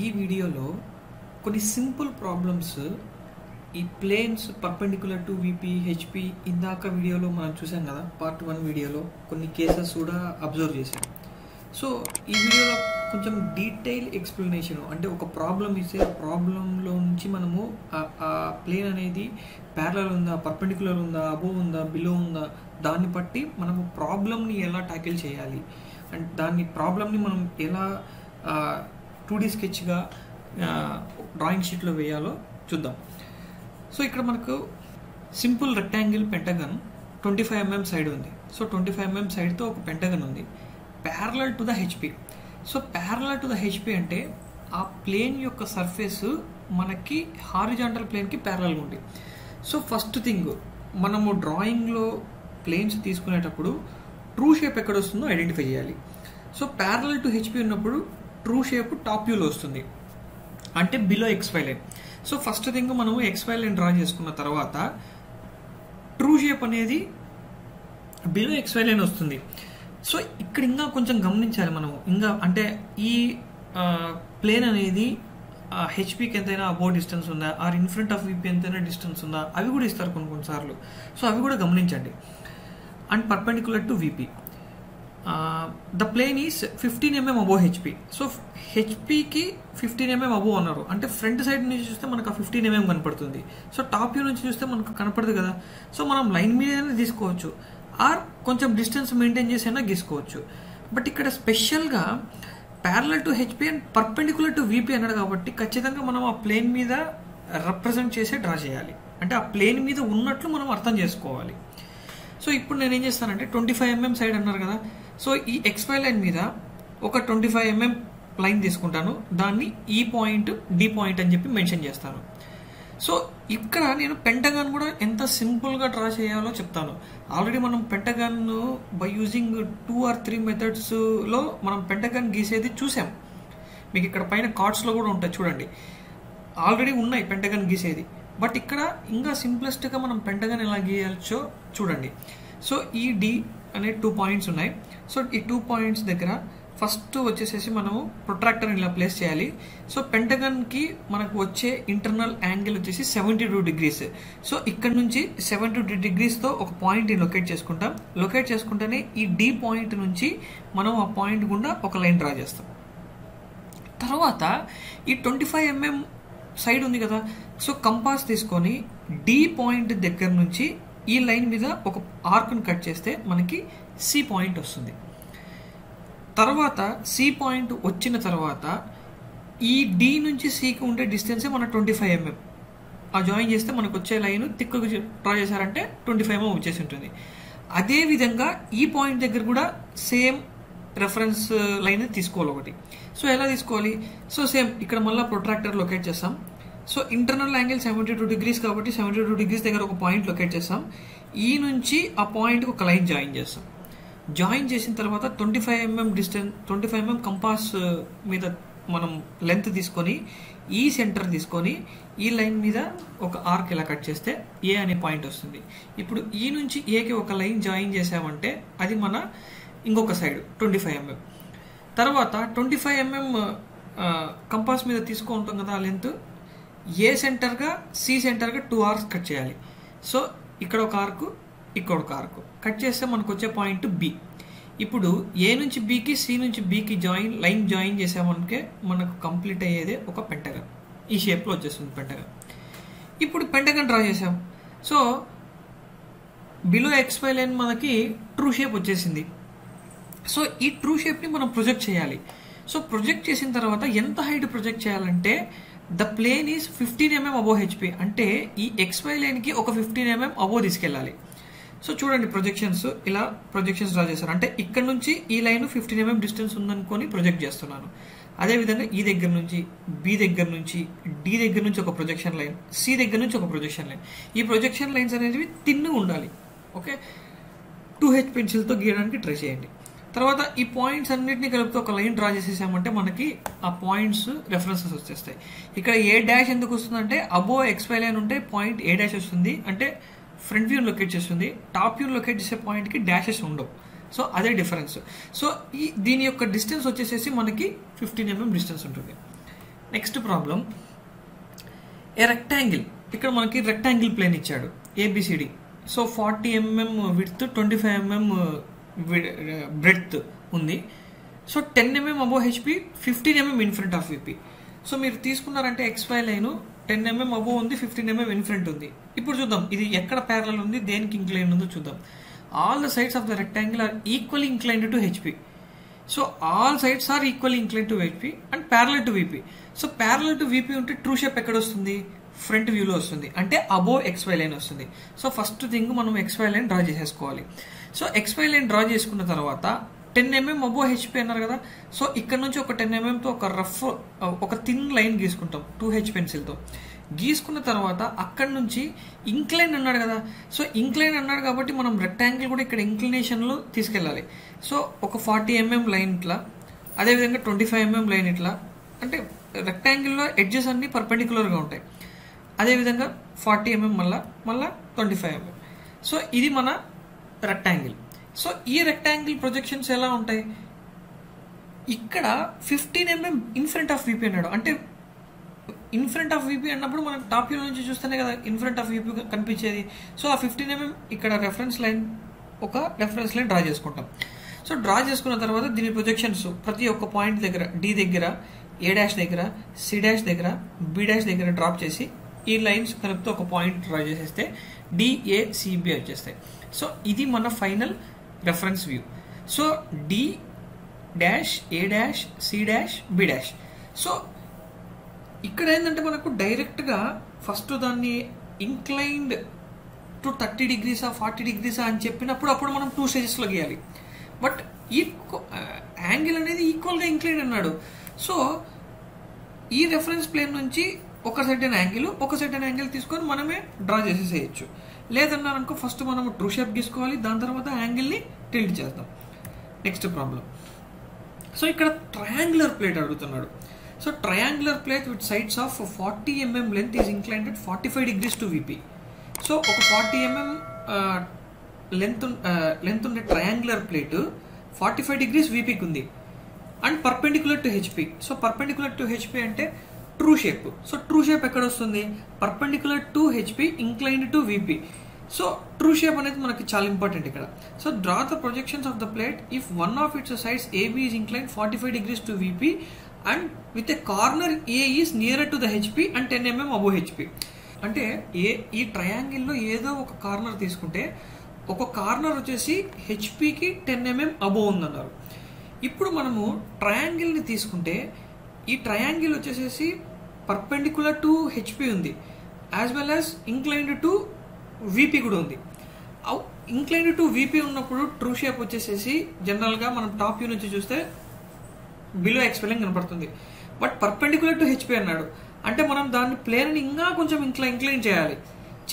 ఈ వీడియోలో కొన్ని సింపుల్ ప్రాబ్లమ్స్ ఈ planes perpendicular to VP HP ఇందాక వీడియోలో మనం చూసాం కదా పార్ట్ 1 వీడియోలో కొన్ని కేసెస్ కూడా అబ్జర్వ్ చేసాం. సో ఈ వీడియోలో కొంచెం డీటెయిల్ ఎక్స్ప్లెనేషన్ అంటే ఒక ప్రాబ్లం ఇస్తే ఆ ప్రాబ్లంలో నుంచి మనము ఆ ప్లేన్ అనేది ప్యారలల్ ఉందా, పర్పెండిక్యులర్ ఉందా, అబోవ్ ఉందా, బిలో ఉందా, దాన్ని బట్టి మనము ప్రాబ్లమ్ని ఎలా ట్యాకిల్ చేయాలి అండ్ దాన్ని ప్రాబ్లమ్ని మనం ఎలా 2D స్కెచ్గా డ్రాయింగ్ షీట్లో వేయాలో చూద్దాం. సో ఇక్కడ మనకు simple rectangle pentagon 25 mm side ఉంది. సో 25 mm సైడ్తో ఒక పెంటగన్ ఉంది parallel to the HP. So parallel to the HP అంటే ఆ ప్లేన్ యొక్క సర్ఫేస్ మనకి హారిజాంటల్ ప్లేన్కి ప్యారలల్గా ఉంది. సో ఫస్ట్ థింగ్ మనము డ్రాయింగ్లో ప్లేన్స్ తీసుకునేటప్పుడు ట్రూ షేప్ ఎక్కడ వస్తుందో ఐడెంటిఫై చేయాలి. సో ప్యారలల్ టు హెచ్పి ఉన్నప్పుడు ట్రూ షేప్ టాప్ వ్యూలో వస్తుంది అంటే below XY line. So first thing మనము XY లైన్ డ్రా చేసుకున్న తర్వాత ట్రూ షేప్ అనేది బిలో XY లైన్ వస్తుంది. సో ఇక్కడ ఇంకా కొంచెం గమనించాలి మనము, ఇంకా అంటే ఈ ప్లేన్ అనేది హెచ్పికి ఎంతైనా అబౌవ్ డిస్టెన్స్ ఉందా or in front of VP ఎంతైనా డిస్టెన్స్ ఉందా అవి కూడా ఇస్తారు కొన్నిసార్లు. సో అవి కూడా గమనించండి. And perpendicular to VP the plane is 15 mm above HP. So హెచ్పికి 15 mm అబోవ్ అన్నారు అంటే ఫ్రంట్ సైడ్ నుంచి చూస్తే మనకు ఆ 15 mm కనపడుతుంది. సో టాప్ వ్యూ నుంచి చూస్తే మనకు కనపడదు కదా. సో మనం లైన్ మీదనే తీసుకోవచ్చు ఆర్ కొంచెం డిస్టెన్స్ మెయింటైన్ చేసైనా గీసుకోవచ్చు. బట్ ఇక్కడ స్పెషల్గా parallel to HP and perpendicular to VP అన్నాడు కాబట్టి ఖచ్చితంగా మనం ఆ ప్లేన్ మీద రిప్రజెంట్ చేసే డ్రా చేయాలి. అంటే ఆ ప్లేన్ మీద ఉన్నట్లు మనం అర్థం చేసుకోవాలి. సో ఇప్పుడు నేను ఏం చేస్తానంటే 25 mm సైడ్ అన్నారు కదా. సో ఈ XY లైన్ మీద ఒక 25 mm లైన్ తీసుకుంటాను, దాన్ని ఈ పాయింట్ డి పాయింట్ అని చెప్పి మెన్షన్ చేస్తాను. సో ఇక్కడ నేను పెంటగాన్ కూడా ఎంత సింపుల్గా డ్రా చేయాలో చెప్తాను. ఆల్రెడీ మనం పెంటగాన్ బై యూజింగ్ 2 or 3 మెథడ్స్లో మనం పెంటగాన్ గీసేది చూసాం. మీకు ఇక్కడ పైన కార్డ్స్లో కూడా ఉంటాయి చూడండి, ఆల్రెడీ ఉన్నాయి పెంటగాన్ గీసేది. బట్ ఇక్కడ ఇంకా సింప్లెస్ట్గా మనం పెంటగాన్ ఎలా గీయచ్చో చూడండి. సో ఈ డి అనే 2 పాయింట్స్ ఉన్నాయి. సో ఈ 2 పాయింట్స్ దగ్గర ఫస్ట్ వచ్చేసేసి మనము ప్రొట్రాక్టర్ ఇలా ప్లేస్ చేయాలి. సో పెంటగన్కి మనకు వచ్చే ఇంటర్నల్ యాంగిల్ వచ్చేసి 72 degrees. సో ఇక్కడ నుంచి 72 degreesతో ఒక పాయింట్ని లొకేట్ చేసుకుంటాం. లొకేట్ చేసుకుంటేనే ఈ డి పాయింట్ నుంచి మనం ఆ పాయింట్ గుండా ఒక లైన్ డ్రా చేస్తాం. తర్వాత ఈ 25 mm సైడ్ ఉంది కదా. సో కంపాస్ తీసుకొని డి పాయింట్ దగ్గర నుంచి ఈ లైన్ మీద ఒక ఆర్క్ని కట్ చేస్తే మనకి సి పాయింట్ వస్తుంది. తర్వాత సి పాయింట్ వచ్చిన తర్వాత ఈ డి నుంచి సికి ఉండే డిస్టెన్సే మన 25 mm. ఆ జాయిన్ చేస్తే మనకు వచ్చే లైన్ తిక్కుగా డ్రా చేశారంటే 25 mm వచ్చేసి ఉంటుంది. అదేవిధంగా ఈ పాయింట్ దగ్గర కూడా సేమ్ రెఫరెన్స్ లైన్ తీసుకోవాలి ఒకటి. సో ఎలా తీసుకోవాలి? సో సేమ్ ఇక్కడ మళ్ళీ ప్రొట్రాక్టర్ లొకేట్ చేస్తాం. సో ఇంటర్నల్ యాంగిల్ 72 degrees కాబట్టి 72 degrees దగ్గర ఒక పాయింట్ లొకేట్ చేస్తాం. ఈ నుంచి ఆ పాయింట్కి ఒక లైన్ జాయిన్ చేస్తాం. జాయిన్ చేసిన తర్వాత 25 mm డిస్టెన్స్ 25 mm కంపాస్ మీద మనం లెంత్ తీసుకొని ఈ సెంటర్ తీసుకొని ఈ లైన్ మీద ఒక ఆర్క్ ఇలా కట్ చేస్తే ఏ అనే పాయింట్ వస్తుంది. ఇప్పుడు ఈ నుంచి ఏకి ఒక లైన్ జాయిన్ చేసామంటే అది మన ఇంకొక సైడ్ 25 mm. తర్వాత 25 mm కంపాస్ మీద తీసుకుంటాం కదా ఆ లెంత్, ఏ సెంటర్గా సి సెంటర్గా 2 ఆర్క్స్ కట్ చేయాలి. సో ఇక్కడ ఒక ఆర్క్, ఇక్కడ ఒక ఆర్క్ కట్ చేస్తే మనకు వచ్చే పాయింట్ బి. ఇప్పుడు ఏ నుంచి బికి సి నుంచి బికి లైన్ జాయిన్ చేసామంటే మనకు కంప్లీట్ అయ్యేదే ఒక పెంటగన్. ఈ షేప్లో వచ్చేస్తుంది పెంటగన్. ఇప్పుడు పెంటగన్ డ్రా చేసాం. సో బిలో XY లైన్ మనకి ట్రూ షేప్ వచ్చేసింది. సో ఈ ట్రూ షేప్ని మనం ప్రొజెక్ట్ చేయాలి. సో ప్రొజెక్ట్ చేసిన తర్వాత ఎంత హైట్ ప్రొజెక్ట్ చేయాలంటే the plane is 15 mm above HP అంటే ఈ XY లైన్కి ఒక 15 mm అబోవ్ తీసుకెళ్ళాలి. సో చూడండి ప్రొజెక్షన్స్, ఇలా ప్రొజెక్షన్స్ డ్రా చేశారు అంటే ఇక్కడ నుంచి ఈ లైన్ 15 mm డిస్టెన్స్ ఉందనుకొని ప్రొజెక్ట్ చేస్తున్నాను. అదేవిధంగా ఈ దగ్గర నుంచి బి దగ్గర నుంచి డి దగ్గర నుంచి ఒక ప్రొజెక్షన్ లైన్, సి దగ్గర నుంచి ఒక ప్రొజెక్షన్ లైన్. ఈ ప్రొజెక్షన్ లైన్స్ అనేవి తిన్ను ఉండాలి. ఓకే, 2H పెన్సిల్తో గీయడానికి ట్రై చేయండి. తర్వాత ఈ పాయింట్స్ అన్నిటిని కలిపితే ఒక లైన్ డ్రా చేసేసామంటే మనకి ఆ పాయింట్స్ రెఫరెన్సెస్ వచ్చేస్తాయి. ఇక్కడ ఏ డాష్ ఎందుకు వస్తుందంటే అబోవ్ XY లైన్ ఉంటే పాయింట్ ఏ డాష్ వస్తుంది అంటే ఫ్రంట్ వ్యూ లొకేట్ చేస్తుంది, టాప్ వ్యూ లొకేట్ చేసే పాయింట్కి డాషెస్ ఉండవు. సో అదే డిఫరెన్స్. సో దీని యొక్క డిస్టెన్స్ వచ్చేసేసి మనకి 15 mm డిస్టెన్స్ ఉంటుంది. నెక్స్ట్ ప్రాబ్లం, ఏ రెక్టాంగిల్, ఇక్కడ మనకి రెక్టాంగిల్ ప్లేన్ ఇచ్చాడు ABCD. So 40 mm width, 25 mm breadth ఉంది. So 10 mm above HP, 15 mm in front of VP. So మీరు తీసుకున్నారంటే XY లైన్ 10 mm అబోవ్ ఉంది, 15 mm ఇన్ ఫ్రంట్ ఉంది. ఇప్పుడు చూద్దాం ఇది ఎక్కడ ప్యారలల్ ఉంది, దేనికి ఇంక్లైన్ ఉందో చూద్దాం. All the sides of the rectangle are equally inclined to HP. So all sides are equally incline to HP and parallel to VP. So parallel to VP ఉంటే ట్రూ షేప్ ఎక్కడ వస్తుంది, front వ్యూలో వస్తుంది, అంటే above XY line వస్తుంది. So first thing మనం XY line draw చేసేసుకోవాలి. So XY line draw చేసుకున్న తర్వాత 10 mm అబోవ్ హెచ్పి అన్నారు కదా. సో ఇక్కడ నుంచి ఒక 10 mm తో ఒక థిన్ లైన్ గీసుకుంటాం 2H పెన్సిల్తో. గీసుకున్న తర్వాత అక్కడ నుంచి ఇంక్లైన్ అన్నాడు కదా. సో ఇంక్లైన్ అన్నాడు కాబట్టి మనం రెక్టాంగిల్ కూడా ఇక్కడ ఇంక్లినేషన్లో తీసుకెళ్ళాలి. సో ఒక 40 mm లైన్ ఇట్లా, అదేవిధంగా 25 mm లైన్ ఇట్లా, అంటే రెక్టాంగిల్లో ఎడ్జెస్ అన్ని పర్పెండిక్యులర్గా ఉంటాయి. అదేవిధంగా 40 mm మళ్ళా 25 mm. సో ఇది మన రెక్టాంగిల్. సో ఈ రెక్టాంగిల్ ప్రొజెక్షన్స్ ఎలా ఉంటాయి, ఇక్కడ 15 mm in front of VP అన్నాడు. అంటే ఇన్ ఫ్రంట్ ఆఫ్ విపి అన్నప్పుడు మనం టాప్ వ్యూ నుంచి చూస్తేనే కదా ఇన్ ఫ్రంట్ ఆఫ్ విపి కనిపించేది. సో ఆ 15 mm ఇక్కడ రెఫరెన్స్ లైన్ డ్రా చేసుకుంటాం. సో డ్రా చేసుకున్న తర్వాత దీని ప్రొజెక్షన్స్ ప్రతి ఒక్క పాయింట్ దగ్గర, డి దగ్గర, ఏ డాష్ దగ్గర, సి డాష్ దగ్గర, బి డాష్ దగ్గర డ్రాప్ చేసి ఈ లైన్స్ కలుపుతూ ఒక పాయింట్ డ్రా చేసేస్తే డిఏసిబి వచ్చేస్తాయి. సో ఇది మన final reference view. So D dash, A dash, C dash, B dash. So ఇక్కడ ఏంటంటే మనకు డైరెక్ట్గా ఫస్ట్ దాన్ని ఇంక్లైన్డ్ టు 30 degrees 40 degrees అని చెప్పినప్పుడు అప్పుడు మనం 2 స్టేజెస్లో గీయాలి. బట్ యాంగిల్ అనేది ఈక్వల్గా ఇంక్లైన్ అన్నాడు. సో ఈ రెఫరెన్స్ ప్లేన్ నుంచి ఒక సైడ్ యాంగిల్ తీసుకొని మనమే డ్రా చేసేసేయచ్చు. లేదన్నారు అనుకో ఫస్ట్ మనం ట్రూ షేప్ గీసుకోవాలి, దాని తర్వాత యాంగిల్ని టిల్ట్ చేద్దాం. నెక్స్ట్ ప్రాబ్లం, సో ఇక్కడ ట్రయాంగులర్ ప్లేట్ అడుగుతున్నాడు. So triangular plate with sides of 40 mm length is inclined 45 degrees to VP. So ఒక 40 mm లెంత్ ఉండే ట్రయాంగులర్ ప్లేట్ 45 degrees విపికి ఉంది and perpendicular to HP. So perpendicular to HP అంటే true shape. So true shape ఎక్కడ వస్తుంది, perpendicular to HP inclined to VP. So true shape అనేది మనకి చాలా ఇంపార్టెంట్ ఇక్కడ. So draw the projections of the plate if one of its sides AB is incline 45 degrees to VP and with a corner A is nearer to the HP and 10 mm above HP. అంటే ఈ ట్రయాంగిల్లో ఏదో ఒక corner తీసుకుంటే ఒక corner వచ్చేసి హెచ్పికి 10 mm above ఉందన్నారు. ఇప్పుడు మనము ట్రయాంగిల్ని తీసుకుంటే ఈ ట్రయాంగిల్ వచ్చేసేసి పర్పెండిక్యులర్ టు హెచ్పి ఉంది, as well as inclined to VP కూడా ఉంది. ఇంక్లైన్డ్ టు విపి ఉన్నప్పుడు ట్రూ షేప్ వచ్చేసేసి జనరల్గా మనం టాప్ వ్యూ నుంచి చూస్తే బిలో XY లైన్ కనపడుతుంది. బట్ పర్పెండిక్యులర్ టు హెచ్పి అన్నాడు అంటే మనం దాన్ని ప్లేన్ని ఇంకా కొంచెం ఇంక్లైన్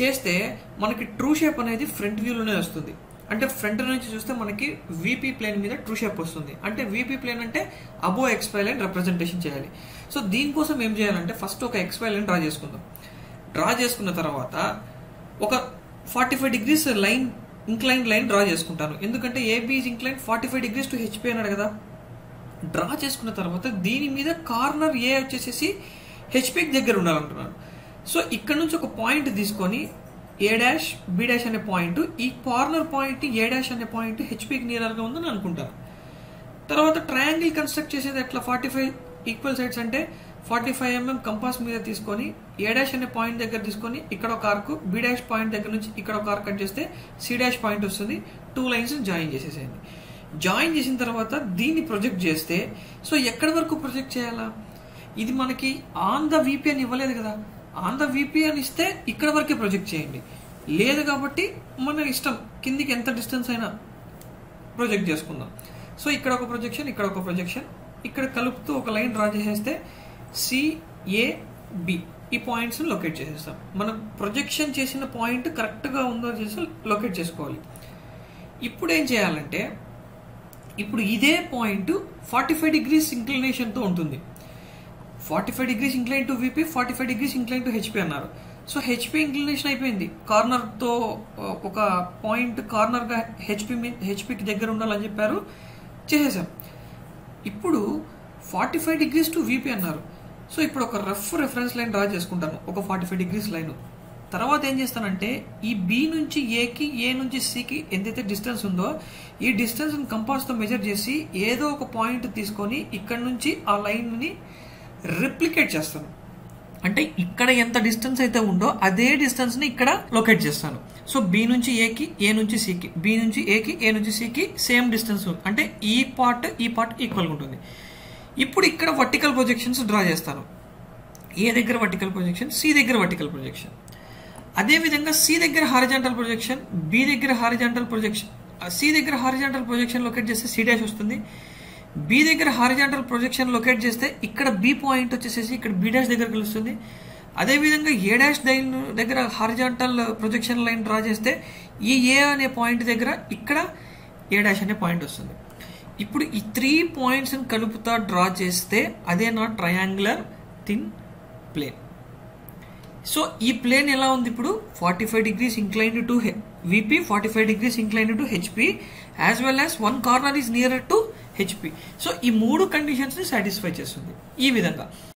చేస్తే మనకి ట్రూ షేప్ అనేది ఫ్రంట్ వ్యూలోనే వస్తుంది. అంటే ఫ్రంట్ నుంచి చూస్తే మనకి విపి ప్లేన్ మీద ట్రూ షేప్ వస్తుంది. అంటే విపి ప్లేన్ అంటే అబోవ్ XY లైన్ రిప్రజెంటేషన్ చేయాలి. సో దీనికోసం ఏం చేయాలంటే ఫస్ట్ ఒక XY లైన్ డ్రా చేసుకుందాం. డ్రా చేసుకున్న తర్వాత ఒక 45 degrees line, incline line draw చేసుకుంటాను. ఎందుకంటే AB is incline 45 degrees to HP అన్నాడు కదా. డ్రా చేసుకున్న తర్వాత దీని మీద కార్నర్ ఏ వచ్చేసేసి హెచ్పికి దగ్గర ఉండాలంటున్నాను. సో ఇక్కడ నుంచి ఒక పాయింట్ తీసుకొని ఏ డాష్, బి డాష్ అనే పాయింట్, ఈ కార్నర్ పాయింట్ ఏ డాష్ అనే పాయింట్ హెచ్పికి నియర్గా ఉందని అనుకుంటాను. తర్వాత ట్రయాంగిల్ కన్స్ట్రక్ట్ చేసేది ఎట్లా, 45 ఈక్వల్ సైడ్స్ అంటే 45 mm కంపాస్ మీద తీసుకొని ఏ డాష్ అనే పాయింట్ దగ్గర తీసుకొని ఇక్కడ ఒక ఆర్క్, బి డాష్ పాయింట్ దగ్గర నుంచి ఇక్కడ ఒక ఆర్క్ కట్ చేస్తే సి డాష్ పాయింట్ వస్తుంది. 2 లైన్స్ జాయిన్ చేసేసేయండి. జాయిన్ చేసిన తర్వాత దీన్ని ప్రొజెక్ట్ చేస్తే సో ఎక్కడి వరకు ప్రొజెక్ట్ చేయాలా, ఇది మనకి ఆన్ ద విపి అని ఇవ్వలేదు కదా. ఆన్ ద విపి అని ఇస్తే ఇక్కడ వరకే ప్రొజెక్ట్ చేయండి, లేదు కాబట్టి మన ఇష్టం కిందికి ఎంత డిస్టెన్స్ అయినా ప్రొజెక్ట్ చేసుకుందాం. సో ఇక్కడ ఒక ప్రొజెక్షన్, ఇక్కడ ఒక ప్రొజెక్షన్, ఇక్కడ కలుపుతూ ఒక లైన్ డ్రా చేసేస్తే సిఏబి ఈ పాయింట్స్ లొకేట్ చేసేస్తాం. మనం ప్రొజెక్షన్ చేసిన పాయింట్ కరెక్ట్గా ఉందో చేసి లొకేట్ చేసుకోవాలి. ఇప్పుడు ఏం చేయాలంటే ఇప్పుడు ఇదే పాయింట్ 45 degrees ఇంక్లినేషన్తో ఉంటుంది. 45 degrees incline to VP, 45 degrees incline to HP అన్నారు. సో హెచ్పి ఇంక్లినేషన్ అయిపోయింది. కార్నర్తో ఒక పాయింట్ కార్నర్గా హెచ్పికి దగ్గర ఉండాలని చెప్పారు, చేసేసాం. ఇప్పుడు 45 degrees టు విపి అన్నారు. సో ఇప్పుడు ఒక రఫ్ రెఫరెన్స్ లైన్ డ్రా చేసుకుంటాను, ఒక 45 degrees లైన్. తర్వాత ఏం చేస్తానంటే ఈ బి నుంచి ఏకి, ఏ నుంచి సికి ఎంతైతే డిస్టెన్స్ ఉందో ఈ డిస్టెన్స్ కంపాస్తో మెజర్ చేసి ఏదో ఒక పాయింట్ తీసుకొని ఇక్కడ నుంచి ఆ లైన్ని రిప్లికేట్ చేస్తాను. అంటే ఇక్కడ ఎంత డిస్టెన్స్ అయితే ఉందో అదే డిస్టెన్స్ని ఇక్కడ లొకేట్ చేస్తాను. సో బి నుంచి ఏకి, ఏ నుంచి సికి, బి నుంచి ఏకి, ఏ నుంచి సికి సేమ్ డిస్టెన్స్, అంటే ఈ పార్ట్ ఈక్వల్గా ఉంటుంది. ఇప్పుడు ఇక్కడ వర్టికల్ ప్రొజెక్షన్స్ డ్రా చేస్తాను. ఏ దగ్గర వర్టికల్ ప్రొజెక్షన్, సి దగ్గర వర్టికల్ ప్రొజెక్షన్. అదేవిధంగా సి దగ్గర హారిజాంటల్ ప్రొజెక్షన్, బి దగ్గర హారిజాంటల్ ప్రొజెక్షన్. సి దగ్గర హారిజాంటల్ ప్రొజెక్షన్ లొకేట్ చేస్తే సి డాష్ వస్తుంది. బి దగ్గర హారిజాంటల్ ప్రొజెక్షన్ లొకేట్ చేస్తే ఇక్కడ బి పాయింట్ వచ్చేసేసి ఇక్కడ బి డాష్ దగ్గర కలుస్తుంది. అదేవిధంగా ఏ డాష్ దగ్గర హారిజాంటల్ ప్రొజెక్షన్ లైన్ డ్రా చేస్తే ఈ ఏ అనే పాయింట్ దగ్గర ఇక్కడ ఏ డాష్ అనే పాయింట్ వస్తుంది. ఇప్పుడు ఈ 3 పాయింట్స్ కలుపుతా డ్రా చేస్తే అదే నా ట్రయాంగులర్ థిన్ ప్లేన్. సో ఈ ప్లేన్ ఎలా ఉంది ఇప్పుడు 45 degrees inclined to VP, 45 degrees inclined to HP, as well as one corner is nearer to HP. So ఈ 3 కండిషన్స్ ని సాటిస్ఫై చేస్తుంది ఈ విధంగా.